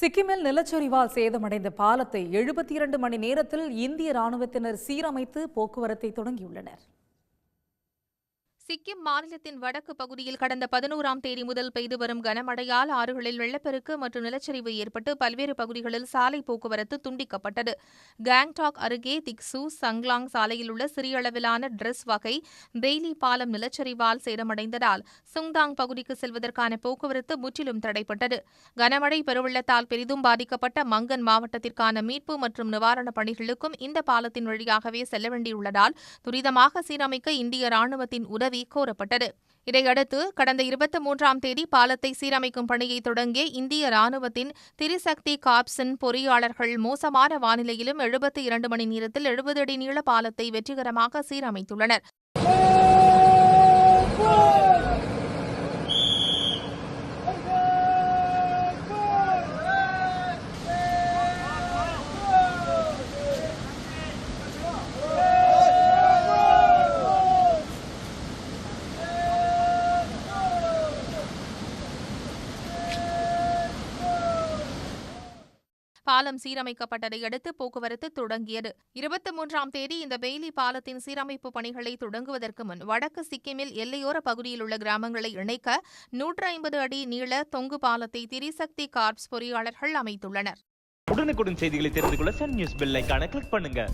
சிக்கிமில் நிலச்சரிவால் சேதமடைந்த பாலத்தை 72 மணி நேரத்தில் இந்திய ராணுவத்தினர் சீரமைத்து போக்குவரத்தை தொடங்கியுள்ளனர். சிக்கிம் மாநிலத்தின் வடக்கு பகுதியில் கடந்த 11ஆம் தேதி முதல் பெய்து வரும் கனமழையால் ஆறுகளில் வெள்ளப்பெருக்கு மற்றும் நிலச்சரிவு ஏற்பட்டு பல்வேறு பகுதிகளில் சாலை போக்குவரத்து துண்டிக்கப்பட்டது. கேங்டாக் அருகே திக்சு சங்லாங் சாலையில் உள்ள சிறிய அளவிலான டிரெஸ் வகை பெய்லி பாலம் நிலச்சரிவால் சேதமடைந்ததால் சுங்தாங் பகுதிக்கு செல்வதற்கான போக்குவரத்து முற்றிலும் தடைப்பட்டது. கனமழை பெருவெள்ளத்தால் பெரிதும் பாதிக்கப்பட்ட மங்கன் மாவட்டத்திற்கான மீட்பு மற்றும் நிவாரணப் பணிகளுக்கும் இந்த பாலத்தின் வழியாகவே செல்ல வேண்டியுள்ளதால் துரிதமாக சீரமைக்க இந்திய ராணுவத்தின் உதவி கோரப்பட்டது. இதையடுத்து கடந்த 23ஆம் தேதி பாலத்தை சீரமைக்கும் பணியை தொடங்கிய இந்திய ராணுவத்தின் திரிசக்தி கார்ப்ஸின் பொறியாளர்கள் மோசமான வானிலையிலும் 72 மணி நேரத்தில் 70 அடி நீள பாலத்தை வெற்றிகரமாக சீரமைத்துள்ளனர். பாலம் சீரமைக்கப்பட்டதை அடுத்து போக்குவரத்து தொடங்கியது. 23ஆம் தேதி இந்த பெய்லி பாலத்தின் சீரமைப்பு பணிகளை தொடங்குவதற்கு முன் வடக்கு சிக்கிமில் எல்லையோர பகுதியில் உள்ள கிராமங்களை இணைக்க 150 அடி நீள தொங்கு பாலத்தை திரிசக்தி கார்ப்ஸ் பொறியாளர்கள் அமைத்துள்ளனர். உடனுக்குடன் செய்திகளை தெரிந்து கொள்ள சன் நியூஸ் பெல் ஐகானை கிளிக் பண்ணுங்க.